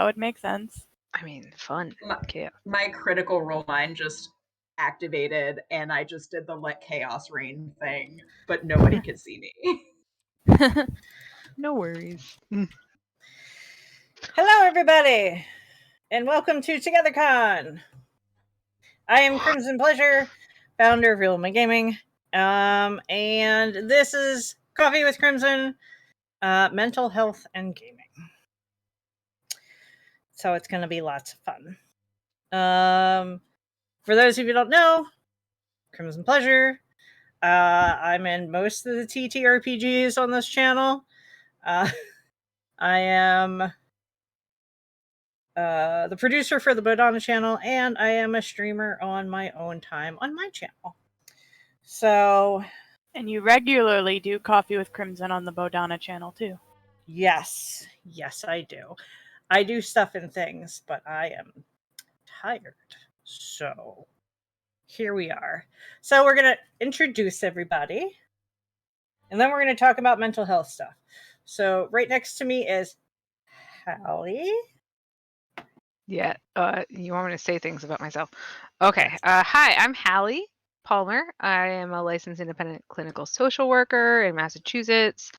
would make sense. I mean, fun. My Critical Role mind just activated, and I just did the let chaos reign thing, but nobody could see me. No worries. Hello, everybody, and welcome to TogetherCon. I am CrymsonPleasure, founder of Real Women Gaming, and this is Coffee with Crymson, mental health and gaming. So it's going to be lots of fun. For those of you who don't know, CrymsonPleasure. I'm in most of the TTRPGs on this channel. I am the producer for the Bodana channel, and I am a streamer on my own time on my channel. So, and you regularly do Coffee with Crymson on the Bodana channel too. Yes, I do. I do stuff and things, but I am tired. So, here we are. So, we're going to introduce everybody, and then we're going to talk about mental health stuff. So, right next to me is Hallie. Yeah, you want me to say things about myself? Okay. Hi, I'm Hallie Palmer. I am a licensed independent clinical social worker in Massachusetts.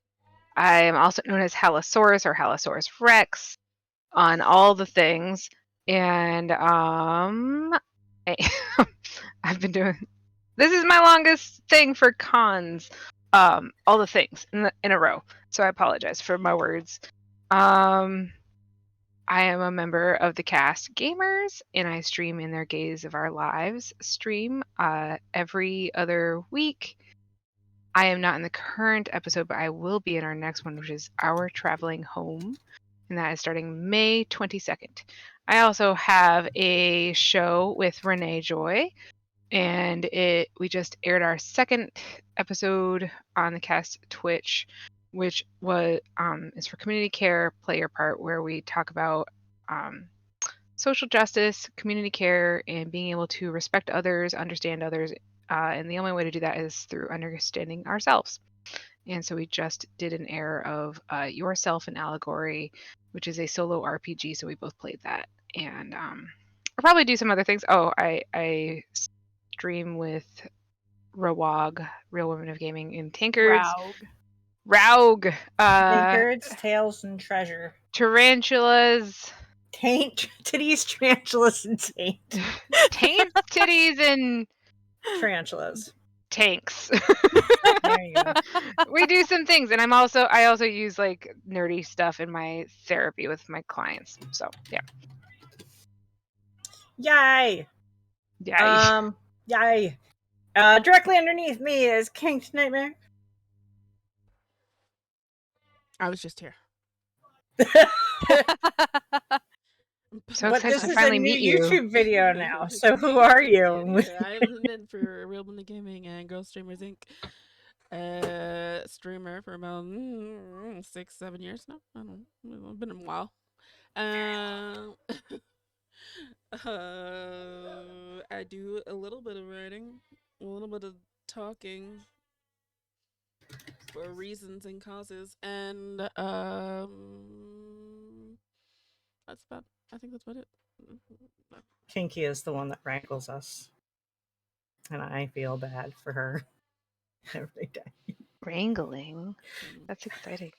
I am also known as Hallosaurus or Hallosaurus Rex on all the things. And I've been doing this is my longest thing for cons. All the things in a row. So I apologize for my words. I am a member of the cast Gamers, and I stream in their Gaze of Our Lives stream every other week. I am not in the current episode, but I will be in our next one, which is Our Traveling Home, and that is starting May 22nd. I also have a show with Renee Joy, and we just aired our second episode on the cast Twitch, which was is for Community Care Play Your Part, where we talk about social justice, community care, and being able to respect others, understand others, and the only way to do that is through understanding ourselves. And so we just did an air of Yourself and Allegory, which is a solo RPG, so we both played that. And I'll probably do some other things. Oh, I stream with Rawag, Real Women of Gaming, in Tankards. Raug. Tankards, Tails, and Treasure. Tarantulas. Titties, tarantulas, and taint. Taint, titties, and tarantulas. Tanks. There you go. We do some things, and I also use like nerdy stuff in my therapy with my clients. So yeah. Yay! Yay! Directly underneath me is Kinked Nightmare. I was just here. So but excited this to is finally a new meet you. YouTube video now. So who are you? Yeah, I'm in for Real Women Gaming and Girl Streamers Inc. Streamer for about 6-7 years now. I don't know. It's been a while. I do a little bit of writing, a little bit of talking for reasons and causes, and that's about. I think that's about it. Kinky is the one that wrangles us, and I feel bad for her every day. Wrangling? That's exciting.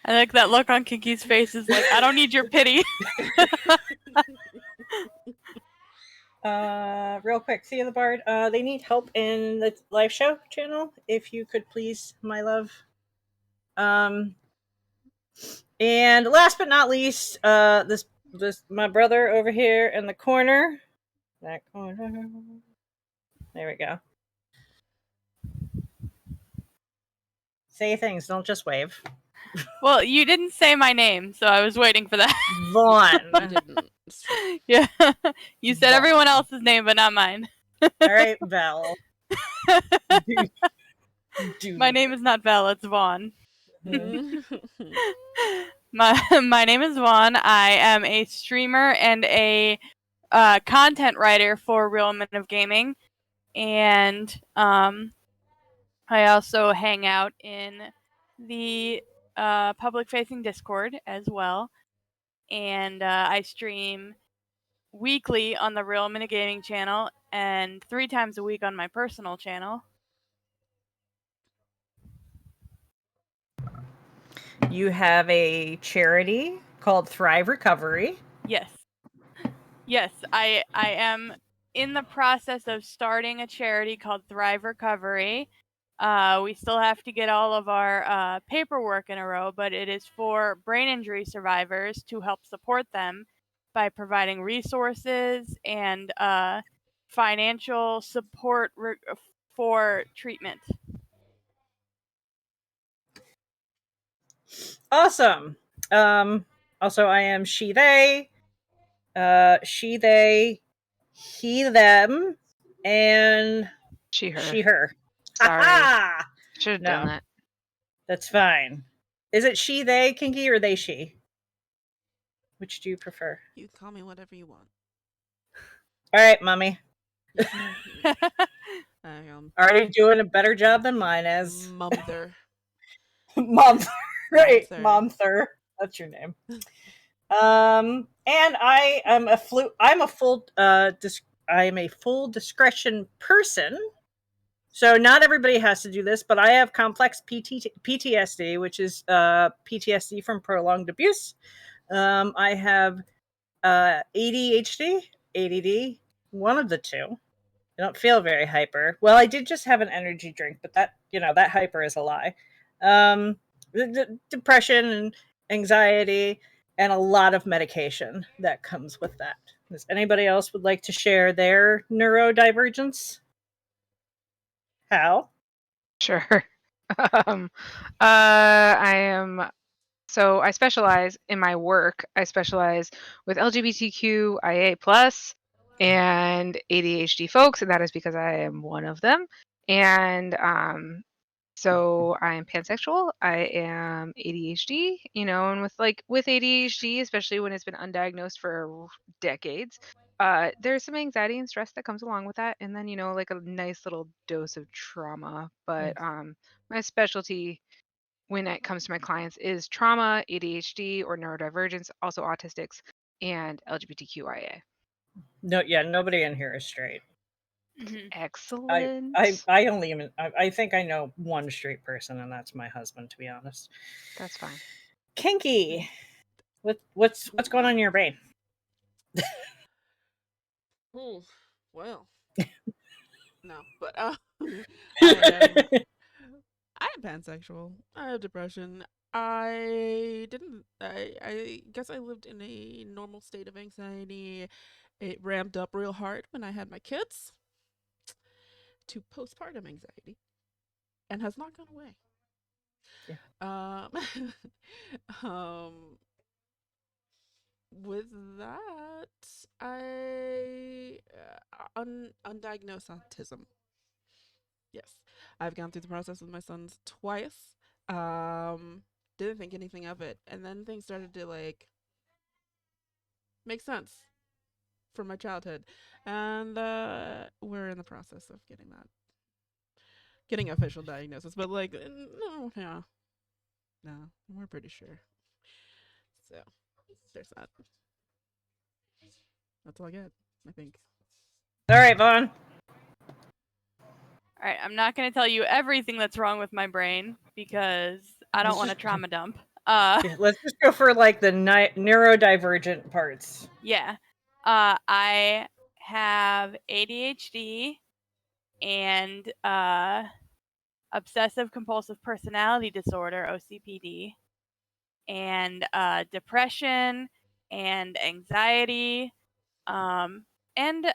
I like that look on Kinky's face is like, I don't need your pity. Real quick, Thea the Bard, they need help in the live show channel. If you could please, my love. And last but not least, this my brother over here in the corner. That corner. There we go. Say things, don't just wave. Well, you didn't say my name, so I was waiting for that. Vaughn. Yeah. You said everyone else's name, but not mine. All right, Val. My name is not Val, it's Vaughn. My name is Vaughn. I am a streamer and a content writer for Real Women of Gaming. And I also hang out in the public-facing Discord as well. and I stream weekly on the Real Minute Gaming channel and 3 times a week on my personal channel. You have a charity called Thrive Recovery. Yes. Yes, I am in the process of starting a charity called Thrive Recovery. We still have to get all of our paperwork in a row, but it is for brain injury survivors to help support them by providing resources and financial support for treatment. Awesome. Also, I am she, they, he, them, and She, her. she, her. Sorry. Ha-ha! Should have No. done that. That's fine. Is it she, they, Kinky, or they, she? Which do you prefer? You call me whatever you want. All right, mommy. I am Already doing a better job than mine is. Mumther. Mom, right? Momther. Momther. That's your name. And I am I'm a full discretion person. So not everybody has to do this, but I have complex PTSD, which is PTSD from prolonged abuse. I have ADHD, ADD, one of the two. I don't feel very hyper. Well, I did just have an energy drink, but that hyper is a lie. Depression and anxiety and a lot of medication that comes with that. Does anybody else would like to share their neurodivergence? How? Sure. I am. So I specialize in my work. I specialize with LGBTQIA plus and ADHD folks, and that is because I am one of them. And so I am pansexual. I am ADHD, and with ADHD, especially when it's been undiagnosed for decades, there's some anxiety and stress that comes along with that, and then like a nice little dose of trauma. But my specialty when it comes to my clients is trauma, ADHD or neurodivergence, also autistics, and LGBTQIA. No, yeah, nobody in here is straight. Mhm. Excellent. I only even I think I know one straight person, and that's my husband. To be honest, That's fine. Kinky. What's going on in your brain? Oh, well. No, but I am pansexual. I have depression. I guess I lived in a normal state of anxiety. It ramped up real hard when I had my kids to postpartum anxiety and has not gone away. Yeah. With that, I undiagnosed autism. Yes, I've gone through the process with my sons twice. Didn't think anything of it, and then things started to make sense from my childhood, and we're in the process of getting official diagnosis. But no, yeah, no, we're pretty sure. So there's that. That's all I get, I think. All right, Vaughn. All right, I'm not going to tell you everything that's wrong with my brain because I don't want to trauma dump. Let's just go for the neurodivergent parts. Yeah. I have ADHD and obsessive compulsive personality disorder, OCPD, and depression and anxiety, and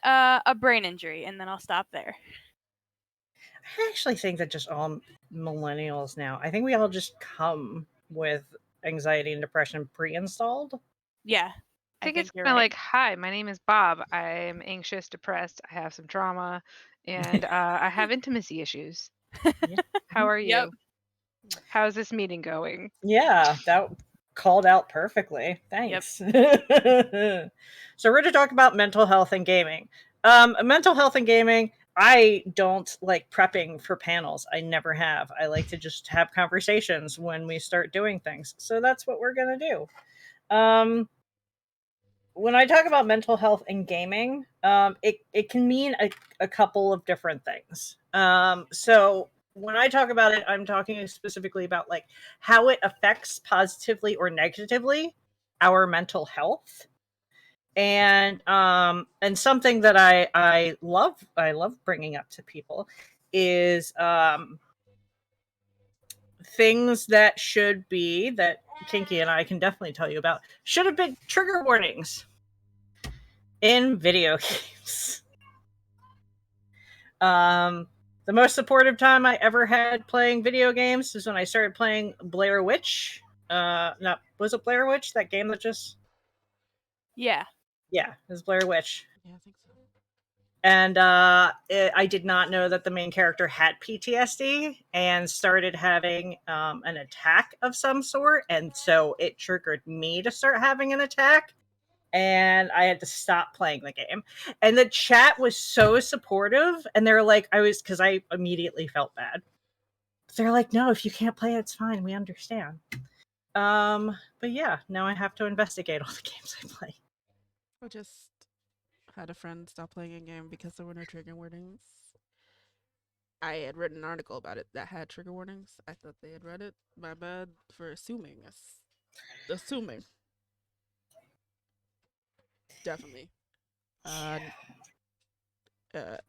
a brain injury, and then I'll stop there. I actually think that just all millennials now, I think we all just come with anxiety and depression pre-installed. Yeah. I think it's you're kind of right. like, hi, my name is Bob. I'm anxious, depressed. I have some trauma, and I have intimacy issues. Yeah. How are you? Yep. How's this meeting going? Yeah, that called out perfectly. Thanks. So we're going to talk about mental health and gaming. Mental health and gaming, I don't like prepping for panels. I never have. I like to just have conversations when we start doing things. So that's what we're going to do. when I talk about mental health in gaming, it can mean a couple of different things. So when I talk about it, I'm talking specifically about like how it affects positively or negatively our mental health. And something that I love bringing up to people is things that should be, that Kinky and I can definitely tell you about, should have been trigger warnings in video games. The most supportive time I ever had playing video games is when I started playing Blair Witch. No, was it Blair Witch? That game that just, Yeah. yeah, it was Blair Witch. Yeah, I think so. And I did not know that the main character had PTSD and started having an attack of some sort, and so it triggered me to start having an attack, and I had to stop playing the game. And the chat was so supportive, and they're like, because I immediately felt bad. They're like, no, if you can't play it, it's fine. We understand. But yeah, now I have to investigate all the games I play. I just had a friend stop playing a game because there were no trigger warnings. I had written an article about it that had trigger warnings. I thought they had read it. My bad for assuming. Assuming. Definitely.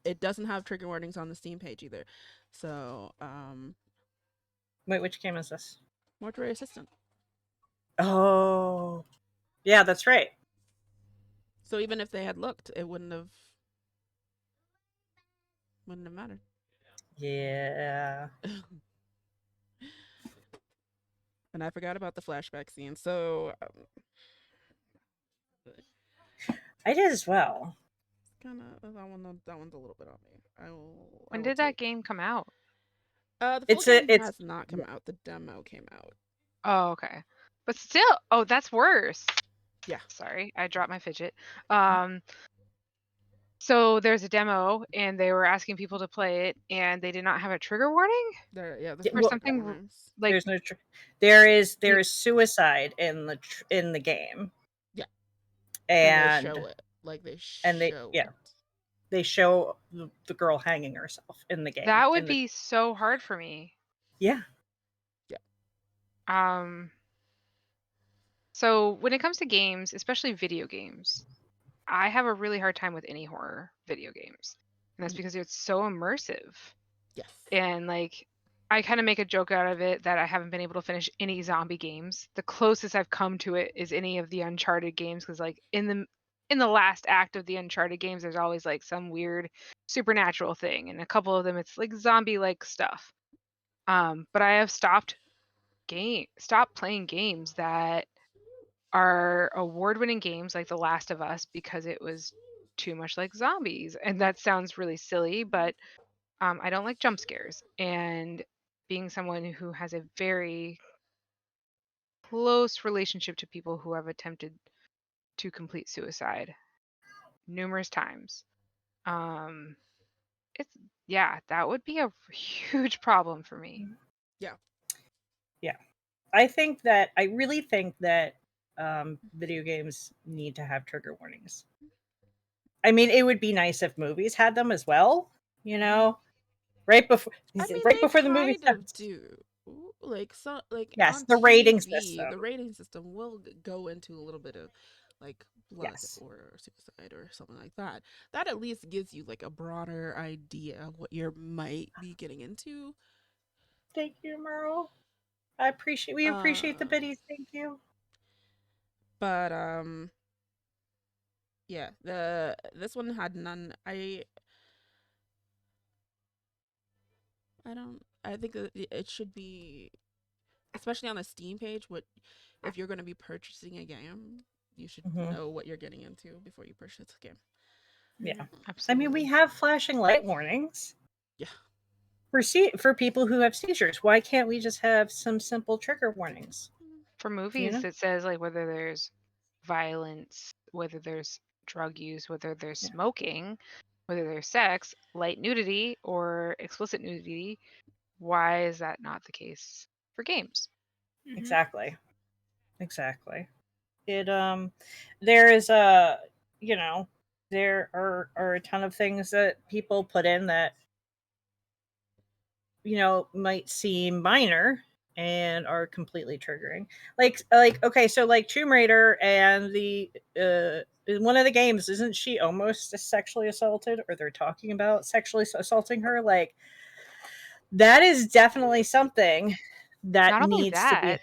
It doesn't have trigger warnings on the Steam page either. So, Wait, which game is this? Mortuary Assistant. Oh, yeah, that's right. So even if they had looked, it wouldn't have mattered. Yeah. And I forgot about the flashback scene. So I did as well. kind of that one's a little bit on me. When did that game come out? The full game has not come out. The demo came out. Oh, okay. But still, oh, that's worse. Yeah. Sorry, I dropped my fidget. So there's a demo, and they were asking people to play it, and they did not have a trigger warning. There's or something like there's no. There is suicide in the game. Yeah. And they show it. Like they and they show yeah. it. They show the girl hanging herself in the game. That would be so hard for me. Yeah. Yeah. So when it comes to games, especially video games, I have a really hard time with any horror video games. And that's because it's so immersive. Yes. And like I kind of make a joke out of it that I haven't been able to finish any zombie games. The closest I've come to it is any of the Uncharted games, because like in the last act of the Uncharted games, there's always like some weird supernatural thing, and a couple of them it's like zombie like stuff. But I have stopped playing games that are award-winning games like The Last of Us because it was too much like zombies. And that sounds really silly, but I don't like jump scares. And being someone who has a very close relationship to people who have attempted to complete suicide numerous times, that would be a huge problem for me. Yeah. I really think that video games need to have trigger warnings. I mean, it would be nice if movies had them as well, right before the movie do. Like yes, on the TV, rating system. The rating system will go into a little bit of like blood or suicide or something like that. That at least gives you like a broader idea of what you might be getting into. Thank you, Merle. We appreciate the biddies. Thank you. But yeah, this one had none. I think it should be, especially on the Steam page, if you're going to be purchasing a game, you should know what you're getting into before you purchase the game. Yeah, absolutely. I mean, we have flashing light warnings. Yeah. For people who have seizures, why can't we just have some simple trigger warnings? For movies, it says like whether there's violence, whether there's drug use, whether there's smoking, whether there's sex, light nudity, or explicit nudity. Why is that not the case for games? Exactly. it there is a, you know, there are a ton of things that people put in that, you know, might seem minor and are completely triggering. Like okay, so like Tomb Raider and the in one of the games, isn't she almost sexually assaulted, or they're talking about sexually assaulting her? Like that is definitely something that Not only needs to be that.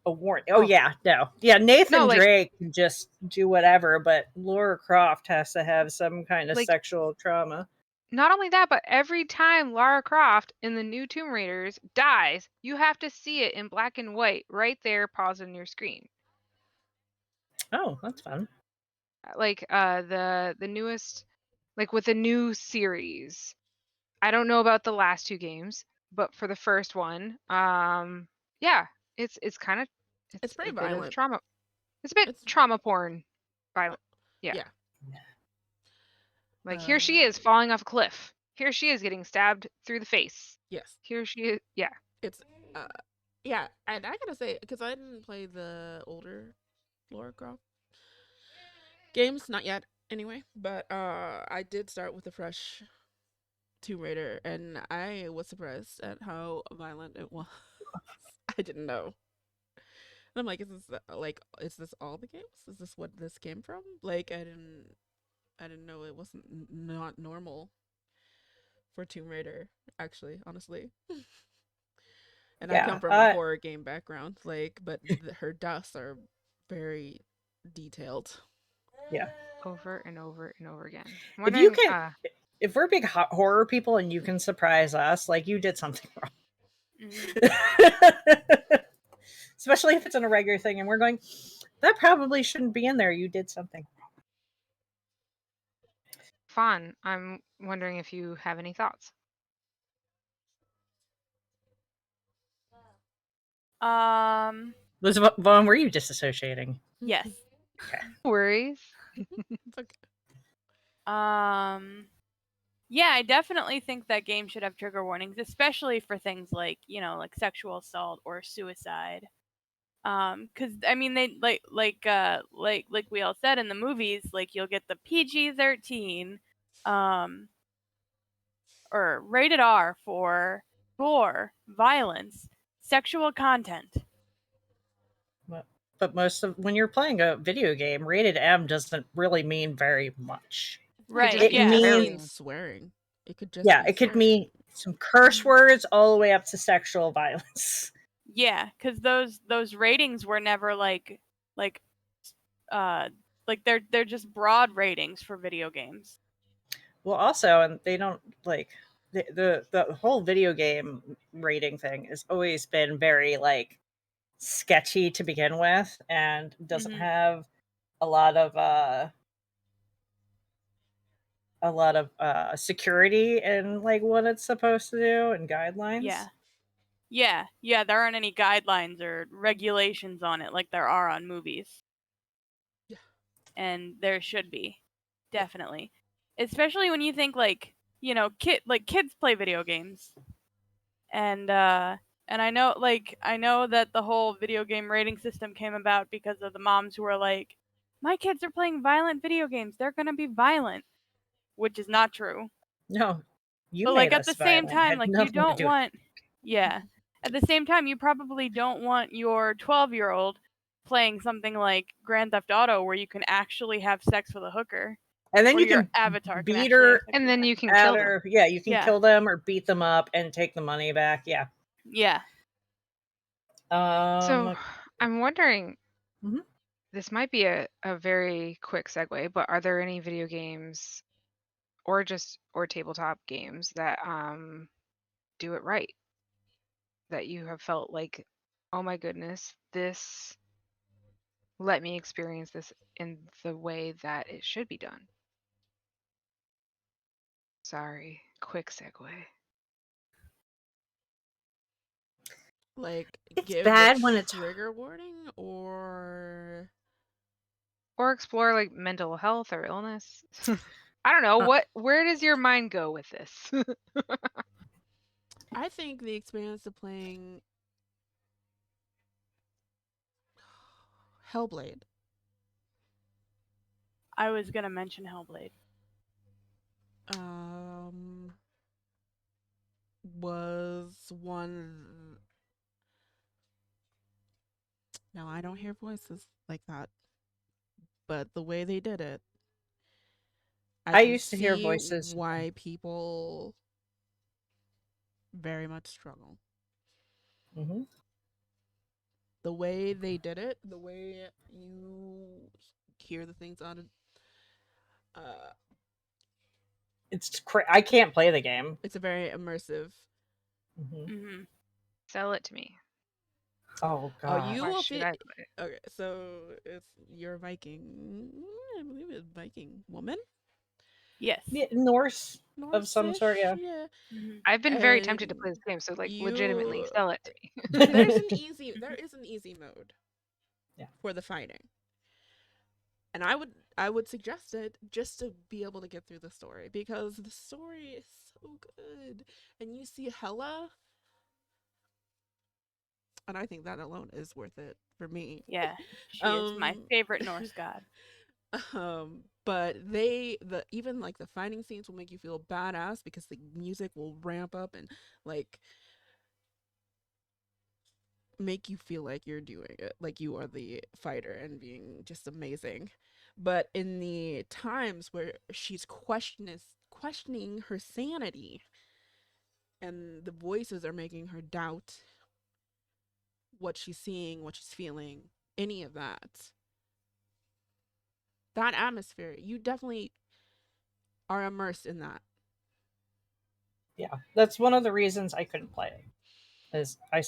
a warning. Oh Oh yeah, no, yeah. no, Nathan Drake can just do whatever, but Laura Croft has to have some kind of like sexual trauma. not only that, but every time Lara Croft in the new Tomb Raiders dies, you have to see it in black and white right there, paused on your screen. Oh, that's fun. Like the newest, like with the new series. I don't know about the last two games, but for the first one, yeah, it's kind of It's it's pretty a bit of violent. trauma. It's a bit It's trauma porn, violent. Yeah, yeah. like here she is falling off a cliff. Here she is getting stabbed through the face. Yes. Here she is. Yeah. It's yeah, and I gotta say, because I didn't play the older Lara Croft games, not yet anyway, but I did start with the fresh Tomb Raider, and I was surprised at how violent it was. I didn't know. And I'm like, is this all the games? Is this what this came from? Like, I didn't know it wasn't not normal for Tomb Raider, actually, honestly. And I come Yeah, from a horror game background, like, but her deaths are very detailed. yeah. Over and over and over again. I'm If you wondering, can, if we're big horror people and you can surprise us, like you did something wrong. Especially if it's in a regular thing, and we're going, that probably shouldn't be in there. You did something. Fawn, I'm wondering if you have any thoughts. Was Vaughn, were you disassociating? Yes. Okay. No worries. It's okay. Yeah, I definitely think that game should have trigger warnings, especially for things like, you know, like sexual assault or suicide. Cuz I mean they like we all said in the movies, like you'll get the PG-13 or rated R for gore, violence, sexual content. But most of when you're playing a video game, rated M doesn't really mean very much. Could just Right, be It could yeah. just very mean swearing. It could just Yeah, be it could swearing. mean some curse words all the way up to sexual violence. Yeah, cuz those ratings were never like uh like they're just broad ratings for video games. Well, also, and they don't like the whole video game rating thing has always been very like sketchy to begin with, and doesn't Mhm. have a lot of security in like what it's supposed to do and guidelines. Yeah. Yeah, there aren't any guidelines or regulations on it like there are on movies. Yeah. And there should be. Definitely. Especially when you think like, you know, kids play video games. And I know that the whole video game rating system came about because of the moms who were like, my kids are playing violent video games. They're going to be violent, which is not true. No, you But like made at the us same violent. It time, had like you nothing to don't do with want yeah. At the same time, you probably don't want your 12-year-old playing something like Grand Theft Auto where you can actually have sex with a hooker and then or you your can avatar can beat actually have her sex and with then her. you can at kill them. her. Yeah, you can Yeah. kill them or beat them up and take the money back. Yeah. Yeah. So Um. I'm wondering, Mhm. this might be a very quick segue, but are there any video games or tabletop games that do it right? That you have felt like, oh my goodness, this let me experience this in the way that it should be done. Sorry, quick segue. Like, It's give the bad when it's trigger warning or. Or explore like mental health or illness. I don't know. Where does your mind go with this? I think the experience of playing Hellblade I was gonna mention Hellblade. Was one. Now I don't hear voices like that, but the way they did it, I can used to hear see voices. why people very much struggle. Mm-hmm. The way they did it, the way you hear the things on it, I can't play the game. it's a very immersive. Mm-hmm. Mm-hmm. Sell it to me. Oh Oh, god. you Why will should feel. I play it? Okay, so it's you're a Viking. I believe it's Viking woman, Yes. Yeah, Norse of some sort. Norse-ish, Yeah. yeah. Mm-hmm. I've been very tempted to play And this game, so like legitimately you, sell it to me. there is an easy mode. Yeah. For the fighting, and I would suggest it just to be able to get through the story because the story is so good, and you see Hela, and I think that alone is worth it for me. Yeah, she is my Um, favorite Norse god. But the even like the fighting scenes will make you feel badass because the music will ramp up and like make you feel like you're doing it, like you are the fighter and being just amazing. But in the times where she's questioning her sanity and the voices are making her doubt what she's seeing, what she's feeling, any of that. That atmosphere, you definitely are immersed in that. Yeah. That's one of the reasons I couldn't play it. Is I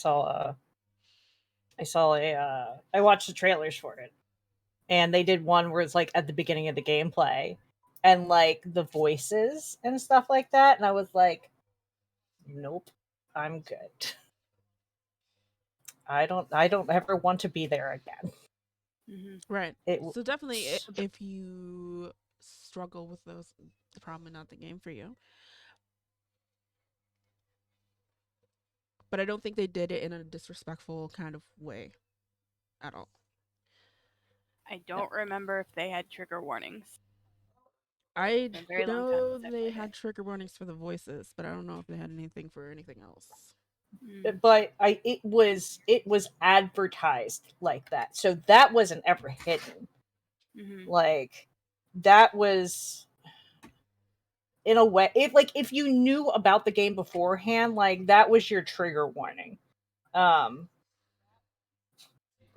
watched the trailers for it. And they did one where it's like at the beginning of the gameplay and like the voices and stuff like that. And I was like, nope, I'm good. I don't ever want to be there again. Mm-hmm. Right. It So definitely, if you struggle with those, probably not the game for you. But I don't think they did it in a disrespectful kind of way at all. I don't remember if they had trigger warnings. I It's been a very long time know since I they played had it. trigger warnings for the voices, but I don't know if they had anything for anything else. Mm. but it was advertised like that. So that wasn't ever hidden. Mm-hmm. Like that was in a way if you knew about the game beforehand, like that was your trigger warning. Um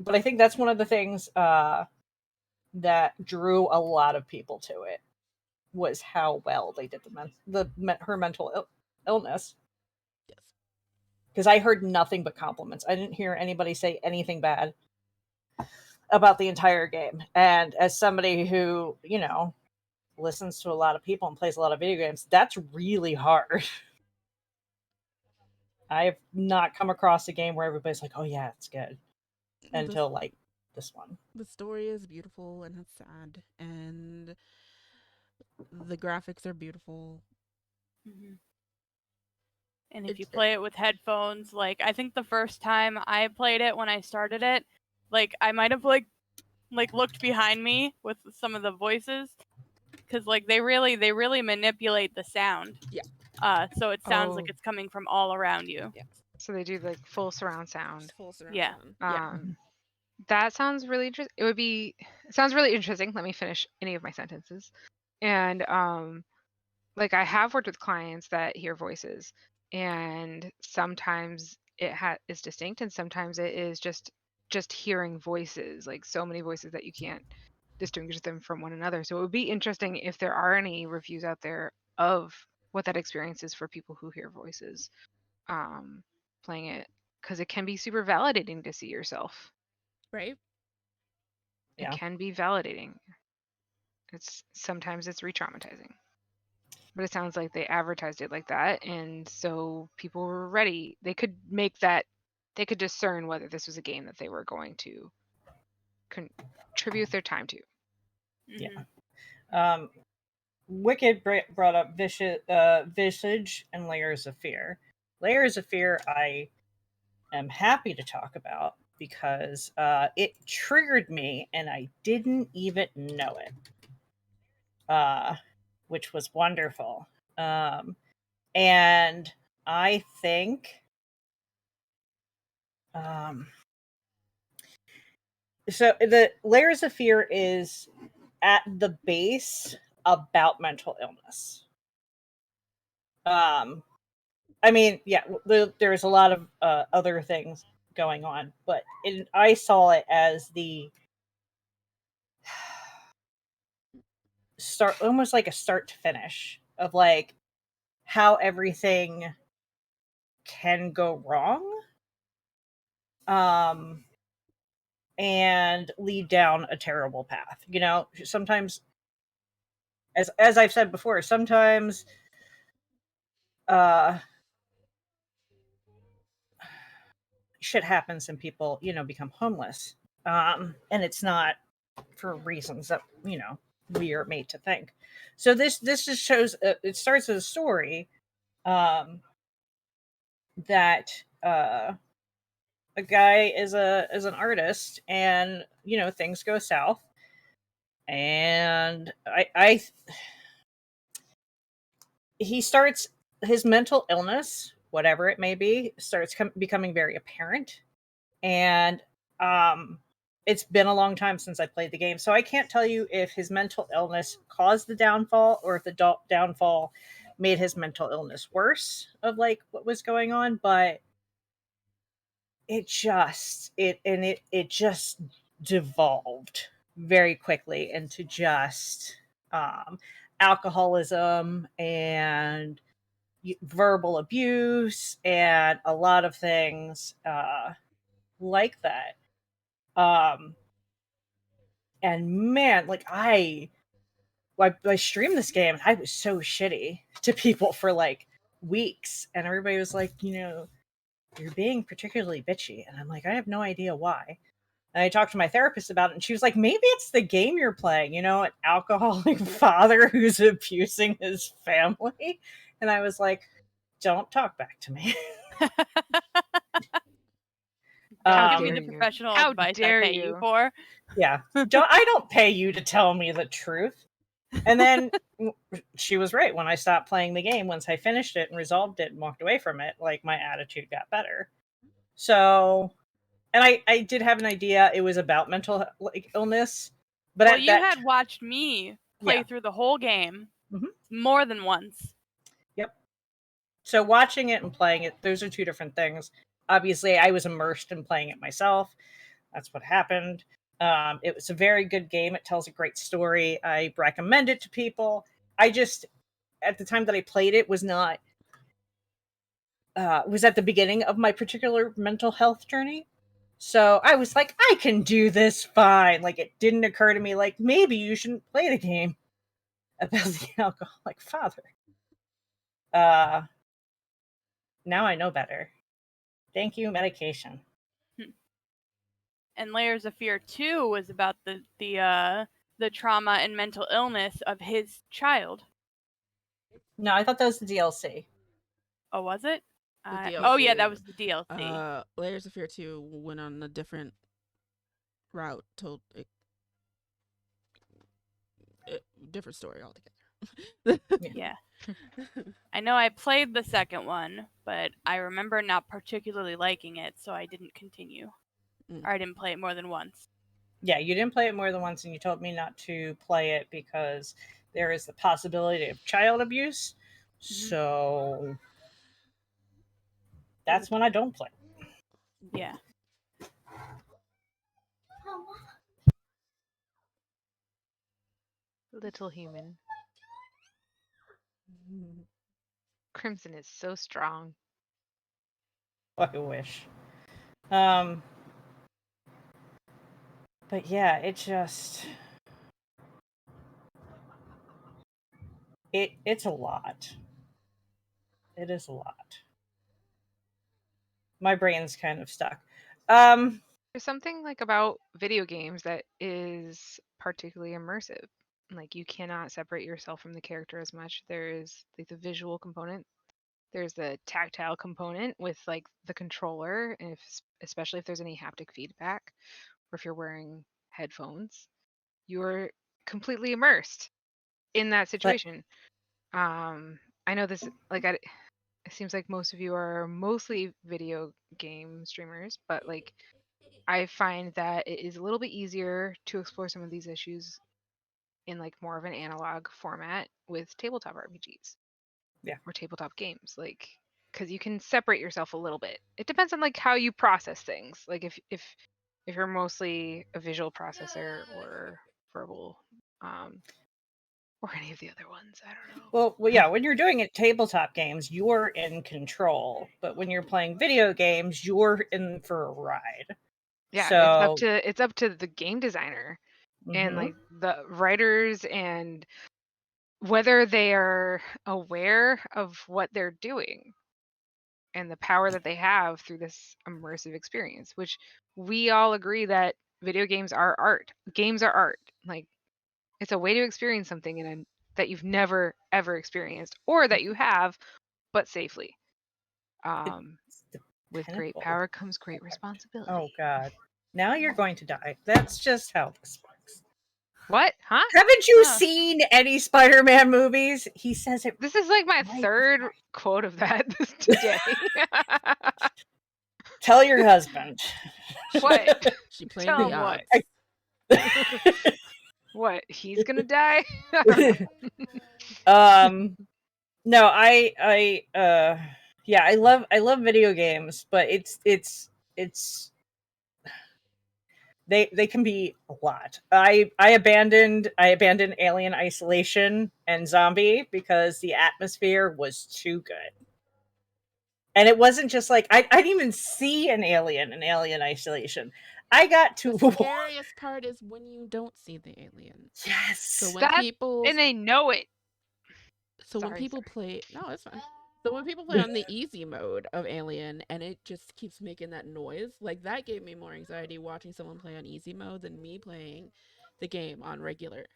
but I think that's one of the things that drew a lot of people to it was how well they did her mental illness. Yes. Because I heard nothing but compliments. I didn't hear anybody say anything bad about the entire game. And as somebody who, listens to a lot of people and plays a lot of video games, that's really hard. I've not come across a game where everybody's like, "Oh yeah, it's good," until like this one. The story is beautiful and it's sad, and the graphics are beautiful. Mm-hmm. And if you play it with headphones, like I think the first time I played it when I started it, like I might have like looked behind me with some of the voices because like they really manipulate the sound. Yeah. So it sounds like it's coming from all around you. Yes. So they do like full surround sound. Full surround Yeah. sound. Yeah. That sounds really interesting. It sounds really interesting. Let me finish any of my sentences. And like I have worked with clients that hear voices, and sometimes is distinct, and sometimes it is just hearing voices, like so many voices that you can't distinguish them from one another. So it would be interesting if there are any reviews out there of what that experience is for people who hear voices playing it, because it can be super validating to see yourself. Right. It Yeah. can be validating. Sometimes it's re-traumatizing. But it sounds like they advertised it like that, and so people were ready. They could discern whether this was a game that they were going to contribute their time to. Mm-hmm. Yeah. Wicked brought up Visage and Layers of Fear. Layers of Fear I am happy to talk about because it triggered me and I didn't even know it. which was wonderful. And I think so the Layers of Fear is at the base about mental illness. I mean, yeah, there's a lot of other things going on, but I saw it as the start, almost like a start to finish of like how everything can go wrong, and lead down a terrible path. You know, sometimes, as I've said before, sometimes shit happens and people, become homeless. And it's not for reasons that, we are made to think. So this just shows, it starts as a story that a guy is an artist, and things go south, and he starts, his mental illness, whatever it may be, starts becoming very apparent. And it's been a long time since I played the game, so I can't tell you if his mental illness caused the downfall or if the downfall made his mental illness worse of like what was going on. But it just devolved very quickly into just alcoholism and verbal abuse and a lot of things like that. And man, like I streamed this game and I was so shitty to people for like weeks, and everybody was like, you're being particularly bitchy, and I'm like, I have no idea why. And I talked to my therapist about it, and she was like, maybe it's the game you're playing, an alcoholic father who's abusing his family. And I was like, don't talk back to me. How Give me dare the you. professional How advice I dare pay you you. for. Yeah. I don't pay you to tell me the truth. And then she was right. When I stopped playing the game, once I finished it and resolved it and walked away from it, like my attitude got better. So, and I did have an idea it was about mental illness, but Well, at you that had watched me play Yeah. through the whole game Mhm. more than once. Yep. So watching it and playing it, those are two different things. Obviously, I was immersed in playing it myself. That's what happened. It was a very good game. It tells a great story. I recommend it to people. I just, at the time that I played it, was not was at the beginning of my particular mental health journey. So I was like, I can do this fine. Like, it didn't occur to me, like, maybe you shouldn't play the game about the alcoholic father. Now I know better. Thank you, medication. And Layers of Fear 2 was about the trauma and mental illness of his child. No, I thought that was the DLC. Oh, was it? The Oh yeah, DLC. that was the DLC. Layers of Fear 2 went on a different route, told a different story altogether. Yeah. I know I played the second one, but I remember not particularly liking it, so I didn't continue. Or I didn't play it more than once. Yeah, you didn't play it more than once, and you told me not to play it because there is the possibility of child abuse. So that's when I don't play. Yeah. Little human. Crymson is so strong. I wish. But yeah, it just it's a lot. It is a lot. My brain's kind of stuck. There's something like about video games that is particularly immersive. Like you cannot separate yourself from the character as much. There is like the visual component. There's the tactile component with like the controller, and especially if there's any haptic feedback, or if you're wearing headphones, you're completely immersed. in that situation. I know this, like, it seems like most of you are mostly video game streamers, but like, I find that it is a little bit easier to explore some of these issues in like more of an analog format with tabletop RPGs. Yeah. Or tabletop games, like, because you can separate yourself a little bit. It depends on like how you process things. Like if you're mostly a visual processor or verbal, or any of the other ones, I don't know. Well, yeah, when you're doing it tabletop games, you're in control. But when you're playing video games, you're in for a ride. Yeah, So it's up to the game designer and mhm. like the writers, and whether they are aware of what they're doing and the power that they have through this immersive experience, which we all agree that video games are art. Games are art. Like, it's a way to experience something that you've never ever experienced, or that you have, but safely. With great pinnacle. power comes great responsibility. Oh God. Now you're going to die. That's just how this works. What? Huh? Haven't you Huh. seen any Spider-Man movies? He says it. This is like my right. third quote of that today. Tell your husband. What? She played Tell the him what? odds. What? He's gonna die? No, yeah, I love video games, but it's they can be a lot. I abandoned Alien Isolation and Zombie because the atmosphere was too good. And it wasn't just like I didn't even see an alien in Alien Isolation. I got to The scariest part is when you don't see the alien. yes. So when people and they know it. when people play, no, it's fine. So when people play on the easy mode of Alien and it just keeps making that noise, like that gave me more anxiety watching someone play on easy mode than me playing the game on regular.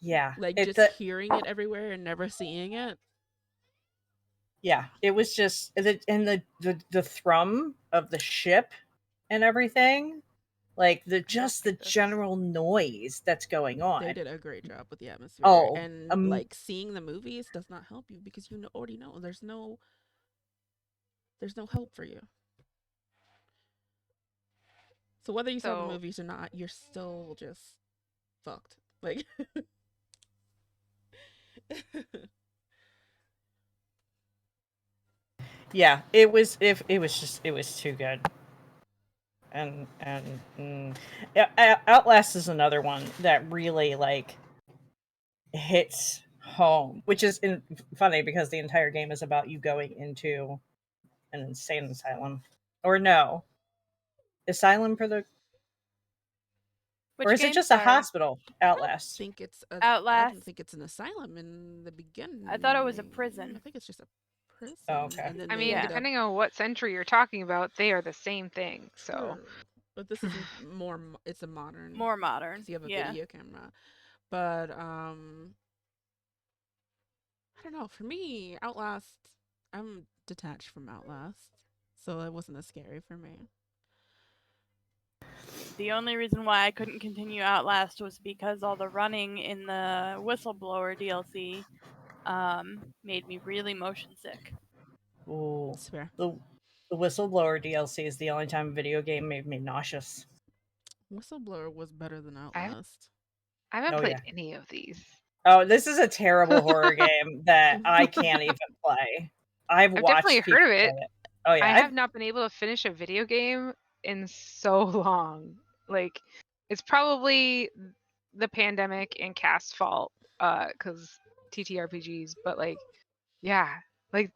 Yeah. Like just hearing it everywhere and never seeing it. Yeah, it was just the thrum of the ship and everything, like the general noise that's going on. They did a great job with the atmosphere. Oh, and like seeing the movies does not help you because you already know there's no help for you. So whether you saw the movies or not, you're still just fucked. Like yeah, it was too good. And Outlast is another one that really like hits home, which is funny because the entire game is about you going into an insane asylum, or no, asylum for the. Or is it just a hospital? Outlast. I think it's Outlast. I don't think it's an asylum in the beginning. I thought it was a prison. I think it's just a prison. Oh, okay. And then I mean, depending on what century you're talking about, they are the same thing. So, but this is more. It's a modern. More modern. You have a video camera, but I don't know. For me, Outlast, I'm detached from Outlast, so it wasn't as scary for me. The only reason why I couldn't continue Outlast was because all the running in the Whistleblower DLC made me really motion sick. Ooh, It's fair. The Whistleblower DLC is the only time a video game made me nauseous. Whistleblower was better than Outlast. I haven't played any of these. Oh, this is a terrible horror game that I can't even play. I've watched definitely heard of it. Play it. Oh yeah, I have not been able to finish a video game in so long. Like, it's probably the pandemic and cast's fault, because TTRPGs. But like, yeah, like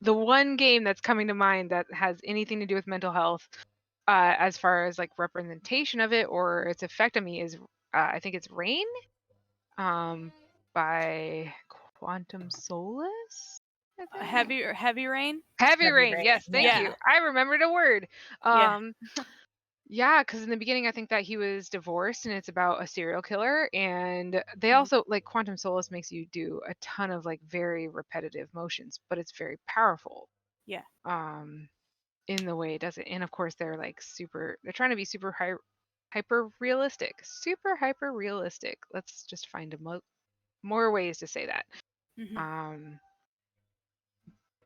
the one game that's coming to mind that has anything to do with mental health, as far as like representation of it or its effect on me is, I think it's Rain, by Quantum Solace. Heavy Rain. Heavy Rain. Yes, thank you. I remembered a word. Yeah, because in the beginning, I think that he was divorced, and it's about a serial killer. And they also, like, Quantum Solace makes you do a ton of like very repetitive motions, but it's very powerful. Yeah. In the way it does it, and of course they're like they're trying to be super hyper realistic, super hyper realistic. Let's just find more ways to say that. Mhm. Um,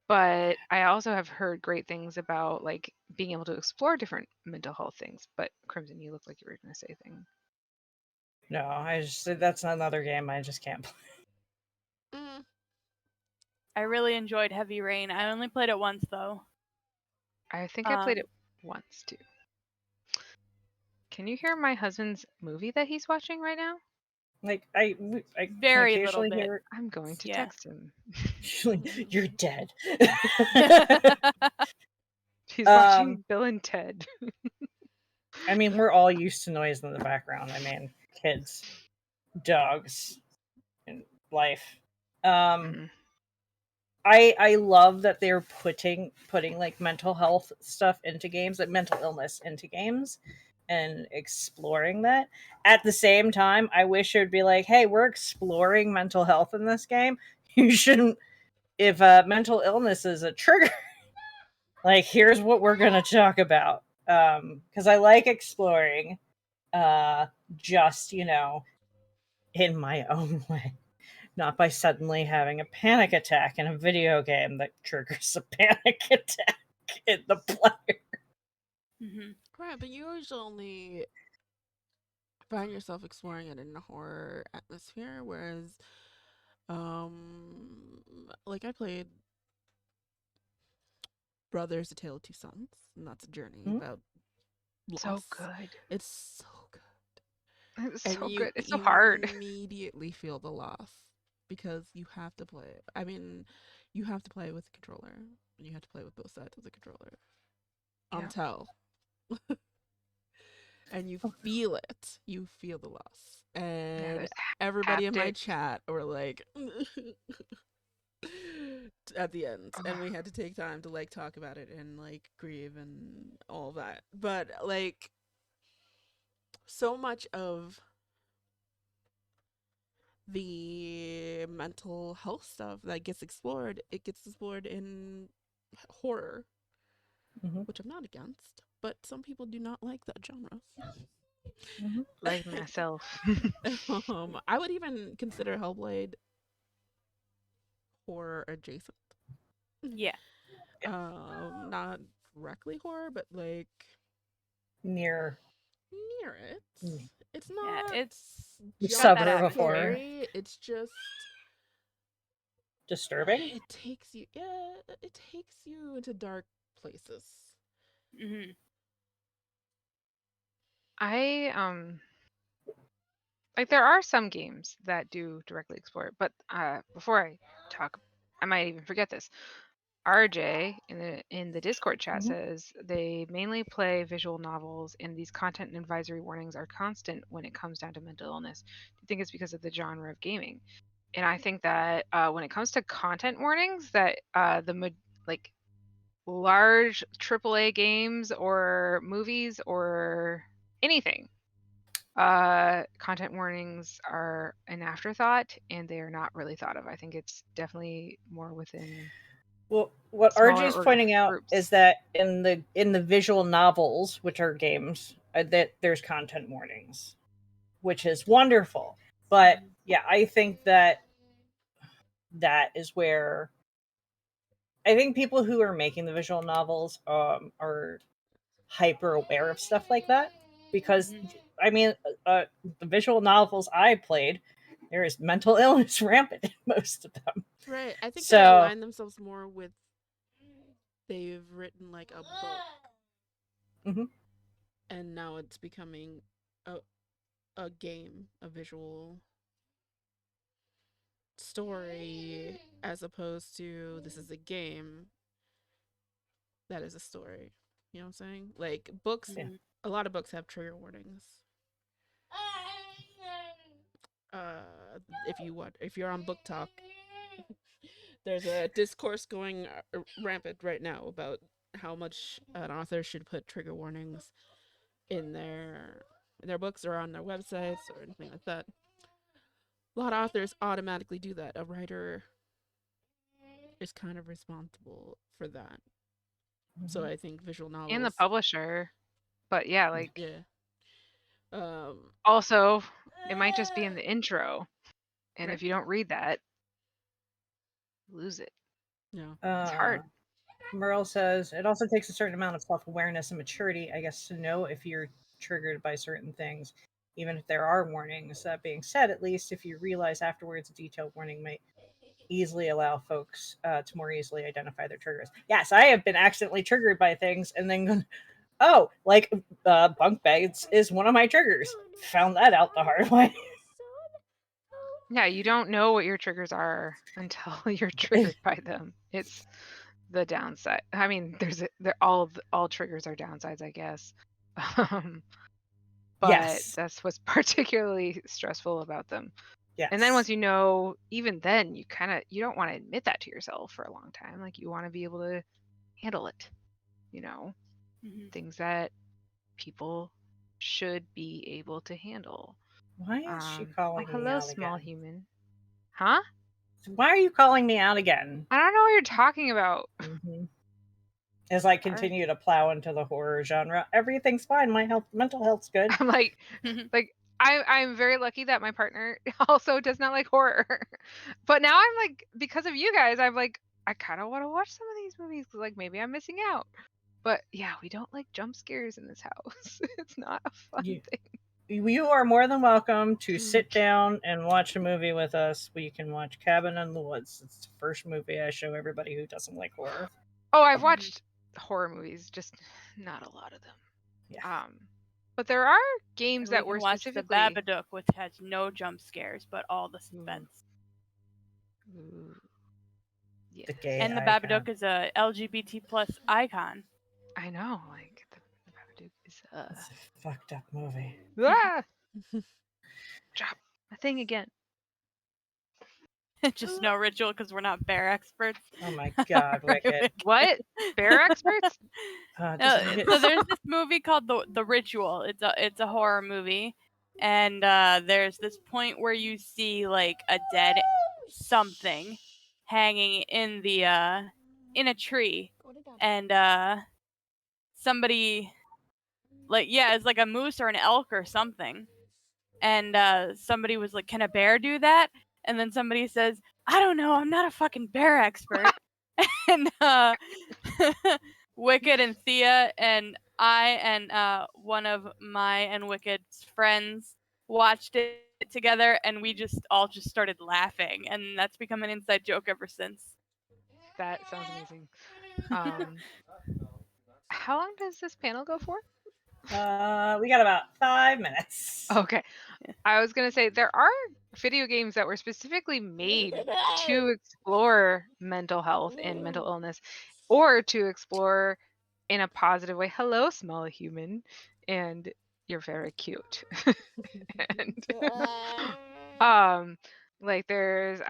but I also have heard great things about like being able to explore different mental health things. But Crimson, you look like you were going to say a thing. No, that's another game I just can't play. Mm, I really enjoyed Heavy Rain. I only played it once though. I think I played it once too. Can you hear my husband's movie that he's watching right now? Like I Very little occasionally bit. hear I'm going to Yeah. text him. you're dead. He's watching Bill and Ted. I mean, we're all used to noise in the background. I mean, kids, dogs, and life. Mhm. I love that they're putting like mental health stuff into games, like mental illness into games, and exploring that. At the same time, I wish it would be like, hey, we're exploring mental health in this game. You shouldn't, if mental illness is a trigger, like here's what we're gonna talk about. Because I like exploring, just in my own way, not by suddenly having a panic attack in a video game that triggers a panic attack in the player. Mhm. right, but you usually find yourself exploring it in a horror atmosphere, whereas, like I played Brothers: A Tale of Two Sons, and that's a journey Mhm. about So loss. good. It's so good. It's And so you good. It's so hard. immediately feel the loss because you have to play it. I mean, you have to play with the controller, and you have to play with both sides of the controller. Yeah. Until and you feel it. You feel the loss. Yeah, And there's everybody in my haptic. chat were like at the end, and we Ugh. had to take time to like talk about it and like grieve and all that. But like so much of the mental health stuff that gets explored, it gets explored in horror, Mhm. which I'm not against, but some people do not like that genre. Mhm. Like myself. I would even consider Hellblade horror adjacent. Yeah. Not directly horror, but like Near near it. It's Yeah. not It's the got just that suburb of horror. atmosphere. scary. It's just Disturbing. it takes you. Yeah, it takes you into dark places. Mhm. I like there are some games that do directly explore it, but before I talk, I might even forget this. RJ in the Discord chat Mhm. says they mainly play visual novels, and these content and advisory warnings are constant when it comes down to mental illness. Do you think it's because of the genre of gaming? And I think that when it comes to content warnings, that like large AAA games or movies or anything, content warnings are an afterthought and they are not really thought of. I think it's definitely more within Well, what RG smaller is pointing out groups. is that in the visual novels, which are games, that there's content warnings, which is wonderful. But yeah, I think that is where I think people who are making the visual novels are hyper aware of stuff like that because Mhm. I mean the visual novels I played, there is mental illness rampant in most of them. Right. I think they So align themselves more with they've written like a book mhm. and now it's becoming a a game, a visual story as opposed to this is a game that is a story. You know what I'm saying? Like books, Yeah. Mhm. a lot of books have trigger warnings. If you're on Book Talk, there's a discourse going rampant right now about how much an author should put trigger warnings in their books or on their websites or anything like that. A lot of authors automatically do that. A writer is kind of responsible for that. So Mhm. I think visual And the novels, publisher. But yeah, like yeah, Also, it might just be in the intro, and Right. if you don't read that, lose it. Yeah. It's hard. Merle says it also takes a certain amount of self-awareness and maturity, I guess, to know if you're triggered by certain things, even if there are warnings. That being said, at least if you realize afterwards a detailed warning might easily allow folks to more easily identify their triggers. Yes, I have been accidentally triggered by things and then gone, oh, like bunk beds is one of my triggers. Found that out the hard way. Yeah, you don't know what your triggers are until you're triggered by them. It's the downside. I mean, all triggers are downsides, I guess. Um, but Yes. that's what's particularly stressful about them. Yes. And then once you know, even then, you don't want to admit that to yourself for a long time. Like you want to be able to handle it. Mhm. Things that people should be able to handle. Why is she calling me hello, out small again? human. Huh? Why are you calling me out again? I don't know what you're talking about. Mm-hmm. As I continue to plow into the horror genre, everything's fine. My mental health's good. I'm like I'm very lucky that my partner also does not like horror. But now I'm like, because of you guys, I'm like, I kind of want to watch some of these movies because like maybe I'm missing out. But yeah, we don't like jump scares in this house. It's not a fun thing. You are more than welcome to sit down and watch a movie with us. We can watch Cabin in the Woods. It's the first movie I show everybody who doesn't like horror. Oh, I've watched horror movies, just not a lot of them. Yeah. But there are And games we that can were watch specifically the Babadook, which has no jump scares, but all the suspense. Ooh. Yeah. The gay And the icon. Babadook is a LGBT plus icon. I know, like the Babadook is It's a fucked up movie. Drop a thing again. Just no ritual because we're not bear experts. Oh my god, Wicked. What? Bear experts? So there's this movie called the Ritual. It's a horror movie, and there's this point where you see like a dead something hanging in the in a tree, and somebody it's like a moose or an elk or something, and somebody was like, "Can a bear do that?" And then somebody says, "I don't know. I'm not a fucking bear expert." And Wicked and Thea and I and one of my and Wicked's friends watched it together, and we all just started laughing, and that's become an inside joke ever since. That sounds amazing. How long does this panel go for? We got about 5 minutes. Okay. I was going to say there are video games that were specifically made to explore mental health and mental illness, or to explore in a positive way. Hello, small human. And you're very cute. And like there's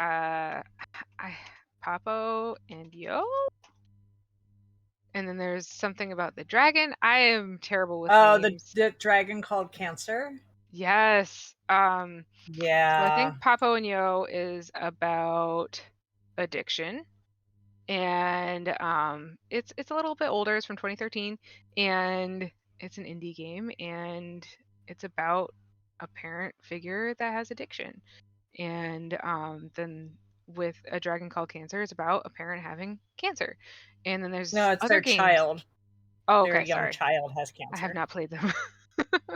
Papo and Yo. And then there's something about the dragon. I am terrible with names. The dragon called Cancer? Yes. Yeah. So I think Papo and Yo is about addiction. And it's a little bit older. It's from 2013, and it's an indie game, and it's about a parent figure that has addiction. And then with A Dragon Called Cancer, it's about a parent having cancer. And then there's No, it's other their games. child. Oh, Their okay, young sorry. child has cancer. I have not played them.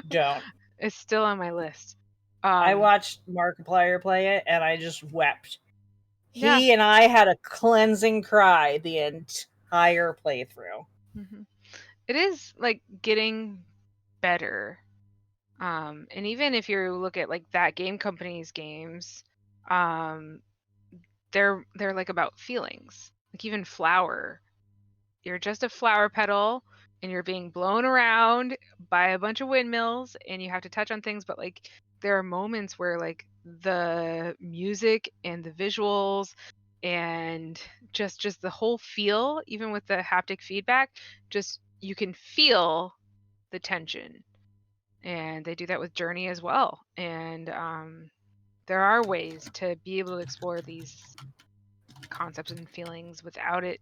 Don't. It's still on my list. I watched Markiplier play it, and I just wept. Yeah. He and I had a cleansing cry the entire playthrough. Mm-hmm. It is like getting better. And even if you look at like that game company's games, they're like about feelings. Like even Flower, you're just a flower petal and you're being blown around by a bunch of windmills and you have to touch on things, but like there are moments where like the music and the visuals and just the whole feel, even with the haptic feedback, just you can feel the tension. And they do that with Journey as well. And there are ways to be able to explore these concepts and feelings without it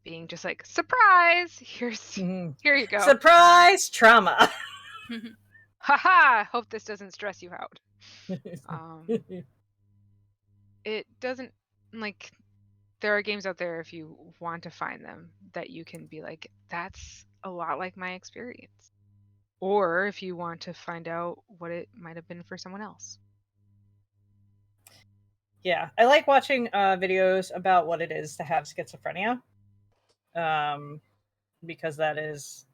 being just like, surprise, here you go. Surprise trauma. Haha, hope this doesn't stress you out. It doesn't, like, there are games out there if you want to find them that you can be like, that's a lot like my experience. Or if you want to find out what it might have been for someone else. Yeah, I like watching videos about what it is to have schizophrenia, because that is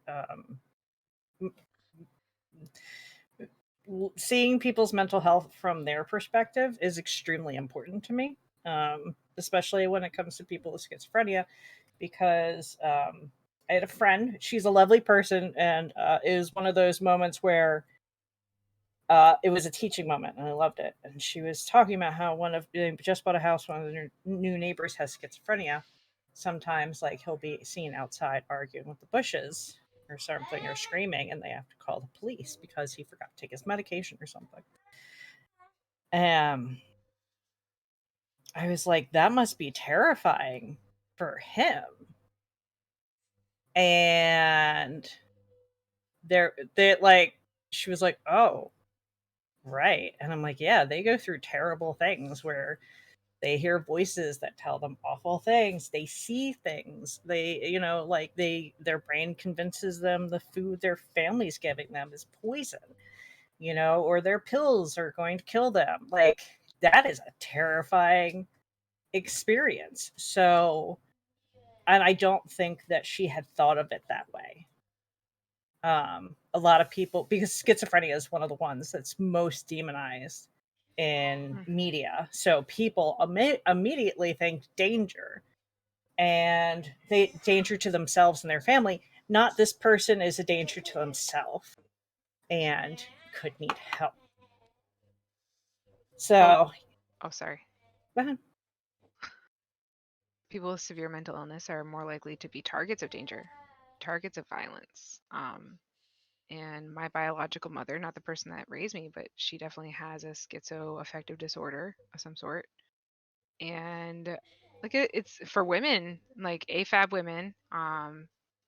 seeing people's mental health from their perspective is extremely important to me, especially when it comes to people with schizophrenia, because I had a friend. She's a lovely person, and it was one of those moments where it was a teaching moment, and I loved it. And she was talking about how they just bought a house. One of their new neighbors has schizophrenia. Sometimes, like, he'll be seen outside arguing with the bushes or something, or screaming, and they have to call the police because he forgot to take his medication or something. I was like, that must be terrifying for him. And they like, she was like, oh, right. And I'm like, yeah, they go through terrible things where they hear voices that tell them awful things. They see things. Their brain convinces them the food their family's giving them is poison, or their pills are going to kill them. Like, that is a terrifying experience. So, and I don't think that she had thought of it that way. A lot of people, because schizophrenia is one of the ones that's most demonized in media, so people immediately think danger, and they danger to themselves and their family. Not, this person is a danger to himself and could need help. So, sorry. go ahead. People with severe mental illness are more likely to be targets of danger, targets of violence. And my biological mother, not the person that raised me, but she definitely has a schizoaffective disorder of some sort. And like, it's for women, like AFAB women,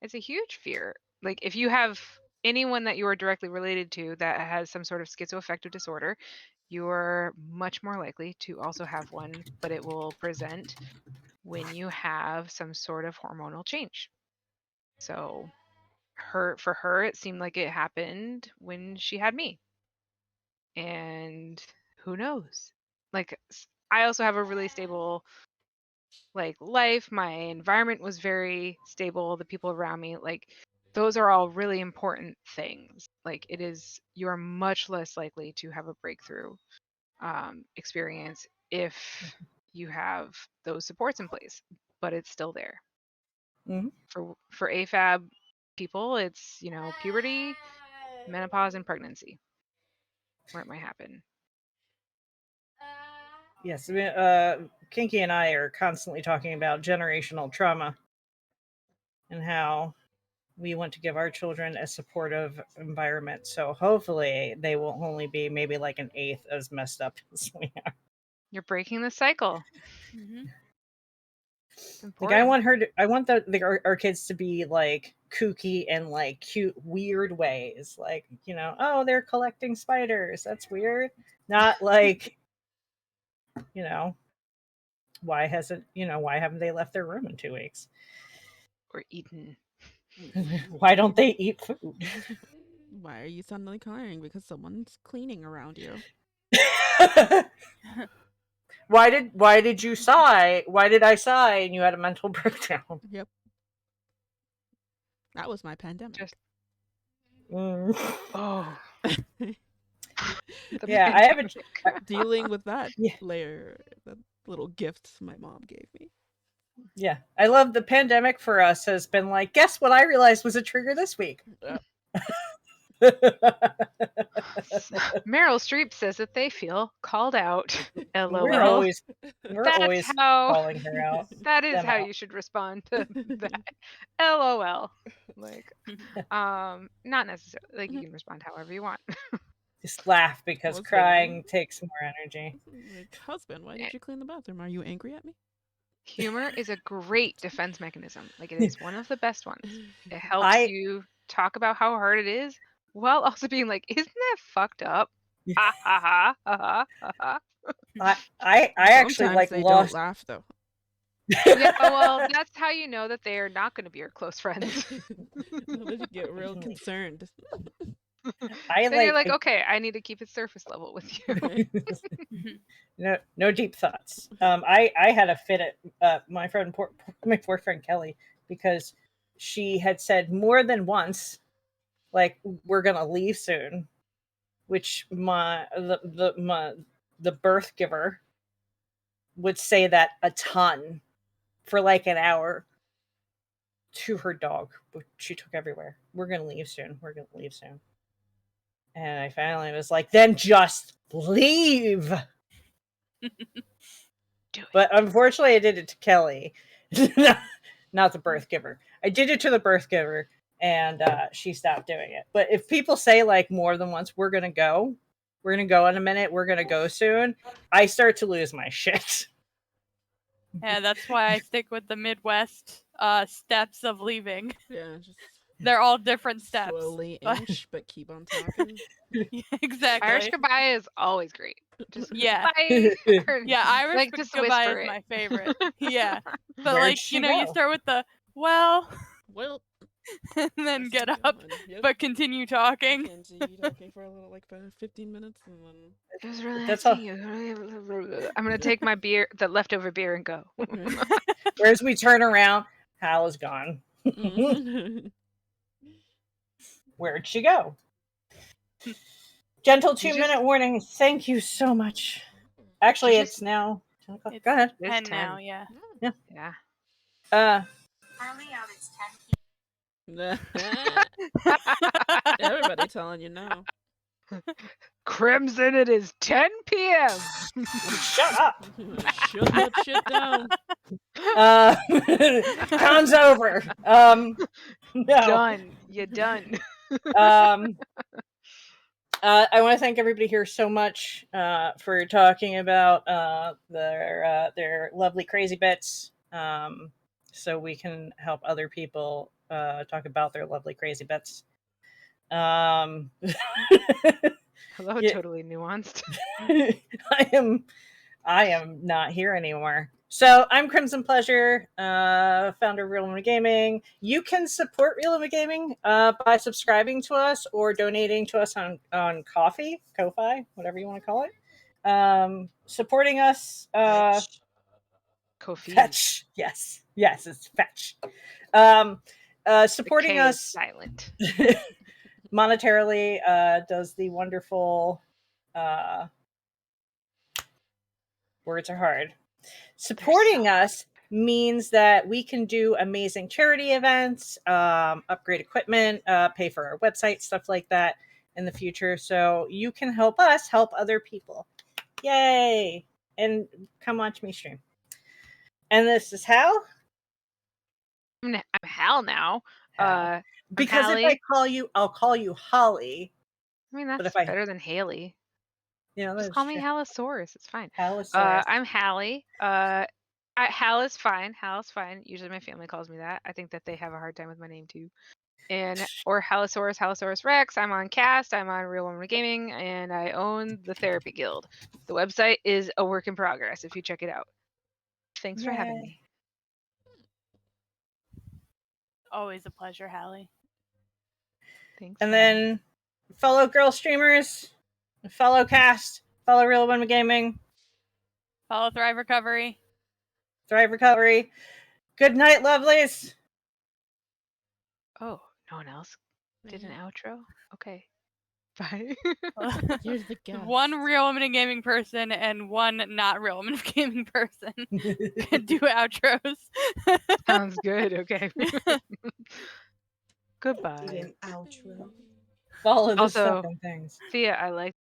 it's a huge fear. Like, if you have anyone that you are directly related to that has some sort of schizoaffective disorder, you're much more likely to also have one, but it will present when you have some sort of hormonal change. So for her, it seemed like it happened when she had me. And who knows? Like, I also have a really stable, like, life. My environment was very stable. The people around me, like, those are all really important things. Like, you are much less likely to have a breakthrough experience if you have those supports in place, but it's still there. Mm-hmm. For AFAB people, it's, puberty, menopause, and pregnancy where it might happen. Yes, Kinky and I are constantly talking about generational trauma and how we want to give our children a supportive environment. So hopefully they will only be maybe like an eighth as messed up as we are. You're breaking the cycle. Mm-hmm. Like, I want our kids to be like kooky and like cute, weird ways. Like, oh, they're collecting spiders. That's weird. Not like, why haven't they left their room in 2 weeks? Or eaten. Why don't they eat food? Why are you suddenly crying? Because someone's cleaning around you. Why did you sigh? Why did I sigh and you had a mental breakdown? Yep. That was my pandemic. Oh. Yeah, I have dealing with that Yeah. layer, that little gift my mom gave me. Yeah, I love the pandemic for us has been like, guess what I realized was a trigger this week? Meryl Streep says that they feel called out. LOL. We're always how calling her out. that is Them how out. you should respond to that. LOL. Like, not necessarily. Like, you can respond however you want. Just laugh because Husband. crying takes more energy. Like, husband, why did you clean the bathroom? Are you angry at me? Humor is a great defense mechanism. Like, it is one of the best ones. It helps you talk about how hard it is, while also being like, isn't that fucked up? Ha ha ha ha ha ha. I actually Sometimes like they lost. don't laugh though. Yeah, well, that's how you know that they are not going to be your close friends. They just get real concerned. I Then you're like like, okay, I need to keep it surface level with you. Right? no deep thoughts. I had a fit at my boyfriend Kelly because she had said more than once, like, we're gonna leave soon, which the birth giver would say that a ton for like an hour to her dog, which she took everywhere. We're gonna leave soon. We're gonna leave soon. And I finally was like, then just leave. Do it. But unfortunately, I did it to Kelly, not the birth giver. I did it to the birth giver, and she stopped doing it. But if people say like more than once, we're gonna go in a minute, we're gonna go soon, I start to lose my shit. Yeah, that's why I stick with the Midwest steps of leaving. Yeah, just They're all different steps. slowly but- inch, but keep on talking. Yeah, exactly. Irish goodbye is always great. Just Yeah. bye. Yeah, Irish Like, just goodbye whisper is it. my favorite. Yeah. But Where'd like, she you know, you go? start with the well Well, and then that's get a good up, one. Yep. but continue talking. Continue talking for a little, like 15 minutes, and then It was really nice That's seeing you. I'm gonna take my beer, the leftover beer, and go. Whereas we turn around, Hal is gone. Mhm. Where'd she go? Gentle You 2-minute warning. Thank you so much. Actually, You it's just- now 10 o'clock. It's Go ahead. It's 10 10. now, yeah. Yeah. Everybody telling you no. Crymson, it is 10 p.m. Shut up. Shut that shit down. Con's over. No. Done. You done. I want to thank everybody here so much for talking about their lovely crazy bits, so we can help other people talk about their lovely crazy bits. Hello, Yeah. totally nuanced. I am not here anymore. So I'm CrymsonPleasure, founder of Real Women Gaming. You can support Real Women Gaming by subscribing to us or donating to us on Ko-fi, whatever you want to call it. Supporting us, Kofi. fetch. Yes, it's fetch. Supporting K is us silent. monetarily does the wonderful words are hard. Supporting us means that we can do amazing charity events, upgrade equipment, pay for our website, stuff like that in the future. So you can help us help other people. Yay! And come watch me stream. And this is Hal. I'm Hal now. Hal. Because if Hallie. I call you, I'll call you Holly. I mean, that's if I- better than Haley. You know, Just call me Hallosaurus. It's fine. Hallosaurus. I'm Hallie. Hal is fine. Hal is fine. Usually my family calls me that. I think that they have a hard time with my name too. Or Hallosaurus Rex. I'm on Cast. I'm on Real Women Gaming, and I own the Therapy Guild. The website is a work in progress if you check it out. Thanks for having me. Always a pleasure, Hallie. Thanks. And then fellow girl streamers, fellow cast, fellow Real Women Gaming, Follow Thrive Recovery. Thrive Recovery. Good night, lovelies. Oh, no one else did an outro? Okay. Bye. You're the guest. One Real Women in Gaming person and one not Real Women in Gaming person can do outros. Sounds good. Okay. Goodbye. An outro. Follow the Also, fucking things. Thea, I like